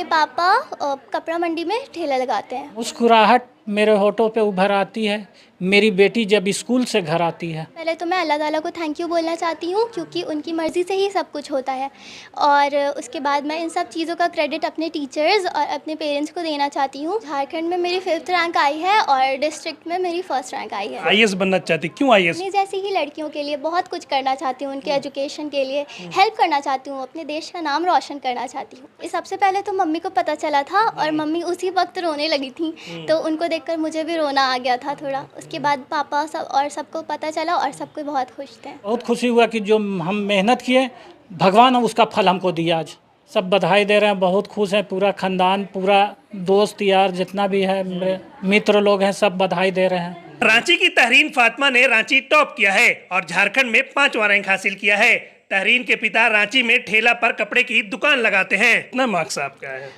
पापा कपड़ा मंडी में ठेला लगाते हैं। मुस्कुराहट मेरे होठों पे उभर आती है मेरी बेटी जब स्कूल से घर आती है। पहले तो मैं अल्लाह ताला को थैंक यू बोलना चाहती हूँ, क्योंकि उनकी मर्ज़ी से ही सब कुछ होता है। और उसके बाद मैं इन सब चीज़ों का क्रेडिट अपने टीचर्स और अपने पेरेंट्स को देना चाहती हूँ। झारखंड में मेरी 5th रैंक आई है और डिस्ट्रिक्ट में मेरी 1st रैंक आई है। आईएएस बनना चाहती, क्यों आईएएस? अपनी जैसी ही लड़कियों के लिए बहुत कुछ करना चाहती हूँ, उनके एजुकेशन के लिए हेल्प करना चाहती हूँ, अपने देश का नाम रोशन करना चाहती हूँ। ये सबसे पहले तो मम्मी को पता चला था और मम्मी उसी वक्त रोने लगी थी, तो उनको देखकर मुझे भी रोना आ गया था थोड़ा। उसके बाद पापा सब और सबको पता चला और सब कोई बहुत खुश थे। बहुत खुशी हुआ कि जो हम मेहनत किए भगवान उसका फल हमको दिया। आज सब बधाई दे रहे हैं, बहुत खुश हैं, पूरा खानदान, पूरा दोस्त यार जितना भी है, मेरे मित्र लोग हैं, सब बधाई दे रहे हैं। रांची की तहरीन फातिमा ने रांची टॉप किया है और झारखंड में 5वां रैंक हासिल किया है। तहरीन के पिता रांची में ठेला पर कपड़े की दुकान लगाते हैं। कितना मार्क्स आपका है?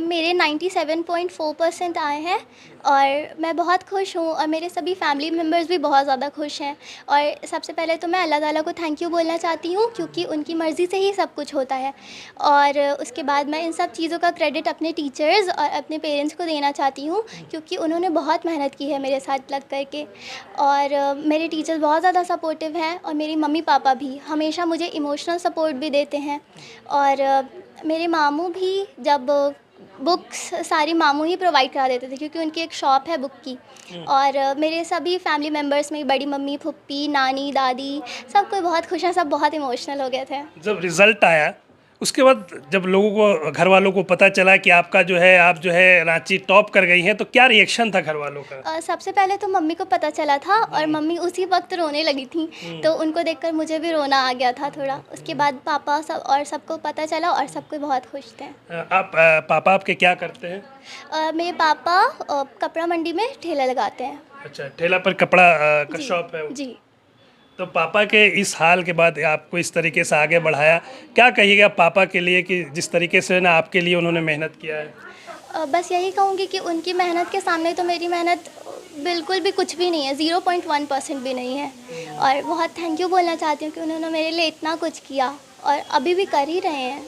मेरे 97.4% आए हैं और मैं बहुत खुश हूँ और मेरे सभी फैमिली मेम्बर्स भी बहुत ज़्यादा खुश हैं। और सबसे पहले तो मैं अल्लाह ताला को थैंक यू बोलना चाहती हूँ, क्योंकि उनकी मर्ज़ी से ही सब कुछ होता है। और उसके बाद मैं इन सब चीज़ों का क्रेडिट अपने टीचर्स और अपने पेरेंट्स को देना चाहती हूँ, क्योंकि उन्होंने बहुत मेहनत की है मेरे साथ लग कर के। और मेरे टीचर्स बहुत ज़्यादा सपोर्टिव हैं और मेरी मम्मी पापा भी हमेशा मुझे इमोशनल सपोर्ट भी देते हैं। और मेरे मामू भी जब बुक्स सारी मामू ही प्रोवाइड करा देते थे, क्योंकि उनकी एक शॉप है बुक की। और मेरे सभी फैमिली मेम्बर्स में बड़ी मम्मी, फुप्पी, नानी, दादी, सब कोई बहुत खुश हैं, सब बहुत इमोशनल हो गए थे। जब रिजल्ट आया उसके बाद जब लोगों को, घर वालों को पता चला कि आपका जो है, आप जो है रांची टॉप कर गई हैं, तो क्या रिएक्शन था घर वालों का? सबसे पहले तो मम्मी को पता चला था और मम्मी उसी वक्त रोने लगी थी, तो उनको देखकर मुझे भी रोना आ गया था थोड़ा। उसके बाद पापा सब और सबको पता चला और सब कोई बहुत खुश थे। आप पापा आपके क्या करते हैं? मेरे पापा कपड़ा मंडी में ठेला लगाते हैं। अच्छा, ठेला पर कपड़ा का जी, शॉप है? जी। तो पापा के इस हाल के बाद आपको इस तरीके से आगे बढ़ाया, क्या कहिएगा पापा के लिए कि जिस तरीके से ना आपके लिए उन्होंने मेहनत किया है? बस यही कहूँगी कि उनकी मेहनत के सामने तो मेरी मेहनत बिल्कुल भी कुछ भी नहीं है, 0.1% भी नहीं है। और बहुत थैंक यू बोलना चाहती हूँ कि उन्होंने मेरे लिए इतना कुछ किया और अभी भी कर ही रहे हैं।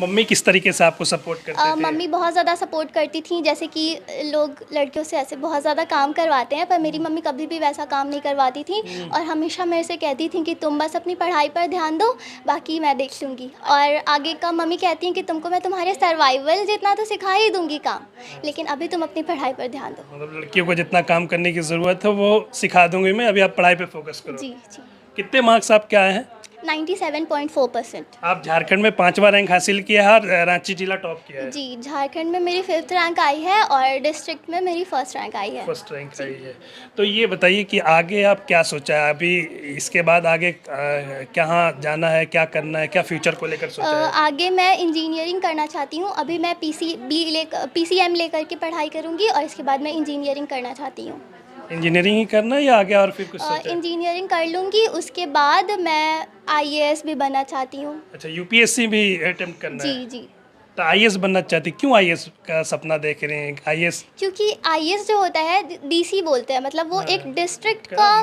मम्मी किस तरीके से आपको सपोर्ट करते थे? मम्मी बहुत ज़्यादा सपोर्ट करती थी, जैसे कि लोग लड़कियों से ऐसे बहुत ज़्यादा काम करवाते हैं, पर मेरी मम्मी कभी भी वैसा काम नहीं करवाती थी और हमेशा मेरे से कहती थी कि तुम बस अपनी पढ़ाई पर ध्यान दो, बाकी मैं देख लूँगी। और आगे का मम्मी कहती हैं कि तुमको मैं तुम्हारे सर्वाइवल जितना तो सिखा ही दूँगी काम, लेकिन अभी तुम अपनी पढ़ाई पर ध्यान दो। मतलब लड़कियों को जितना काम करने की ज़रूरत है वो सिखा दूंगी मैं, अभी आप पढ़ाई पे फोकस करो। जी, जी। कितने मार्क्स आपके आए हैं? 97.4%। आप झारखंड में 5वां रैंक हासिल किया है और रांची जिला टॉप किया है। जी, झारखंड में मेरी 5th रैंक आई है और डिस्ट्रिक्ट में मेरी 1st रैंक आई है। 1st रैंक आई है। तो ये बताइए कि आगे आप क्या सोचा है अभी, इसके बाद आगे कहाँ जाना है, क्या करना है, क्या फ्यूचर को लेकर सोचा है? आगे मैं इंजीनियरिंग करना चाहती हूँ। अभी मैं PCM लेकर के पढ़ाई करूँगी और इसके बाद मैं इंजीनियरिंग करना चाहती हूँ। इंजीनियरिंग ही करना है या आगे और फिर कुछ सोचा है? इंजीनियरिंग कर लूँगी, उसके बाद मैं IAS भी बनना चाहती हूँ। अच्छा, यूपीएससी भी अटेम्प्ट करना है? जी, जी। तो आईएएस बनना चाहती, क्यों आईएएस का सपना देख रहे हैं? आईएएस क्योंकि IAS जो होता है DC बोलते हैं, मतलब वो एक डिस्ट्रिक्ट का का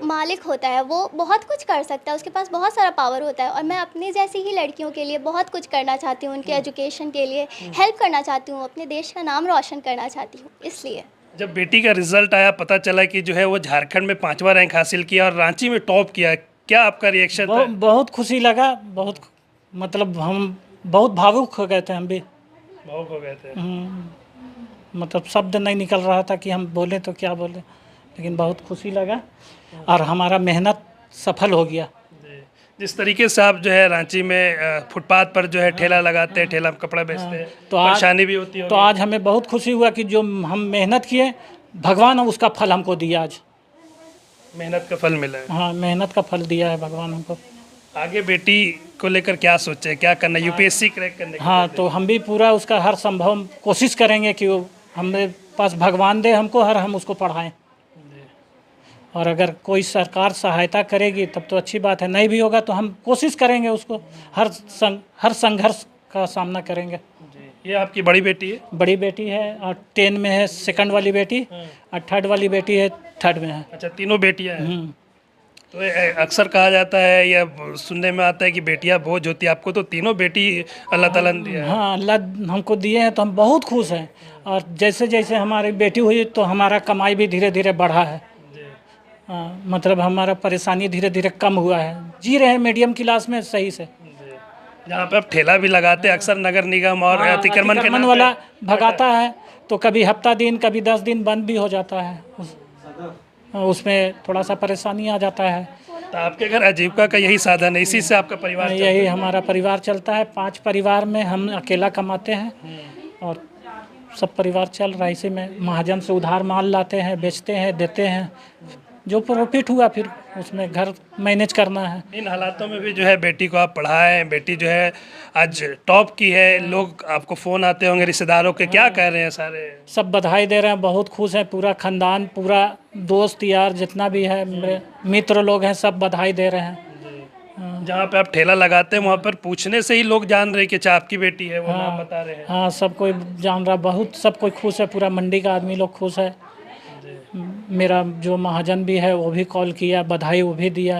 मालिक होता है। वो बहुत कुछ कर सकता है, उसके पास बहुत सारा पावर होता है। और मैं अपनी जैसी ही लड़कियों के लिए बहुत कुछ करना चाहती हूँ, उनके एजुकेशन के लिए हेल्प करना चाहती हूँ, अपने देश का नाम रोशन करना चाहती हूँ, इसलिए। जब बेटी का रिजल्ट आया, पता चला कि जो है वो झारखंड में 5वां रैंक हासिल किया और रांची में टॉप किया, क्या आपका रिएक्शन था? बहुत खुशी लगा, बहुत मतलब हम बहुत भावुक हो गए थे, हम भी भावुक हो गए थे। मतलब शब्द नहीं निकल रहा था कि हम बोले तो क्या बोले, लेकिन बहुत खुशी लगा और हमारा मेहनत सफल हो गया। जिस तरीके से आप जो है रांची में फुटपाथ पर जो है ठेला लगाते हैं, ठेला कपड़ा बेचते हैं, तो परेशानी भी होती है। तो आज हमें बहुत खुशी हुआ कि जो हम मेहनत किए भगवान उसका फल हमको दिया। आज मेहनत का फल मिला है। हाँ, मेहनत का फल दिया है भगवान हमको। आगे बेटी को लेकर क्या सोचे, क्या करना, यूपीएससी क्रैक करने की? हाँ, तो हम भी पूरा उसका हर संभव कोशिश करेंगे कि वो हमें पास भगवान दे हमको, हर हम उसको पढ़ाएं। और अगर कोई सरकार सहायता करेगी तब तो अच्छी बात है, नहीं भी होगा तो हम कोशिश करेंगे उसको, हर संघर्ष का सामना करेंगे। ये आपकी बड़ी बेटी है? बड़ी बेटी है और 10 में है, सेकंड वाली बेटी, और थर्ड वाली बेटी है 3rd में है। अच्छा, तीनों बेटियां हैं। तो अक्सर कहा जाता है या सुनने में आता है कि बेटियां बोझ होती है, आपको तो तीनों बेटी अल्लाह ताला ने दिया है। हाँ, अल्लाह हमको दिए हैं तो हम बहुत खुश हैं। और जैसे जैसे हमारी बेटी हुई तो हमारा कमाई भी धीरे धीरे बढ़ा है। हाँ, मतलब हमारा परेशानी धीरे धीरे कम हुआ है, जी रहे हैं मीडियम क्लास में सही से। जहाँ पे आप ठेला भी लगाते हैं, अक्सर नगर निगम और हाँ, अतिक्रमण के अतिक्रमण नाम वाला पे भगाता है तो कभी हफ्ता दिन कभी 10 दिन बंद भी हो जाता है, उसमें थोड़ा सा परेशानी आ जाता है। तो आपके घर आजीविका का यही साधन है, इसी से आपका परिवार चलता है? यही हमारा परिवार चलता है। 5 परिवार में हम अकेला कमाते हैं और सब परिवार चल रहा है। इसी में महाजन से उधार माल लाते हैं, बेचते हैं, देते हैं, जो प्रॉफिट हुआ फिर उसमें घर मैनेज करना है। इन हालातों में भी जो है बेटी को आप पढ़ाएं, बेटी जो है आज टॉप की है, लोग आपको फ़ोन आते होंगे रिश्तेदारों के, क्या कह रहे हैं सारे? सब बधाई दे रहे हैं, बहुत खुश हैं, पूरा खानदान, पूरा दोस्त यार जितना भी है, मेरे मित्र लोग हैं, सब बधाई दे रहे हैं। जहाँ पे आप ठेला लगाते हैं वहाँ पर पूछने से ही लोग जान रहे हैं कि अच्छा आपकी बेटी है, वो नाम बता रहे हैं। हाँ, सब कोई जान रहा, बहुत सब कोई खुश है, पूरा मंडी का आदमी लोग खुश है। मेरा जो महाजन भी है वो भी कॉल किया, बधाई वो भी दिया।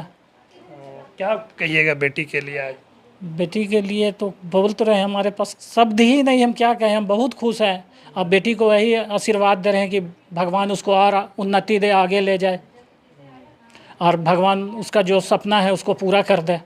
क्या कहिएगा बेटी के लिए आज? बेटी के लिए तो बोल तो रहे, हमारे पास शब्द ही नहीं, हम क्या कहें, हम बहुत खुश हैं। अब बेटी को वही आशीर्वाद दे रहे हैं कि भगवान उसको और उन्नति दे, आगे ले जाए और भगवान उसका जो सपना है उसको पूरा कर दे।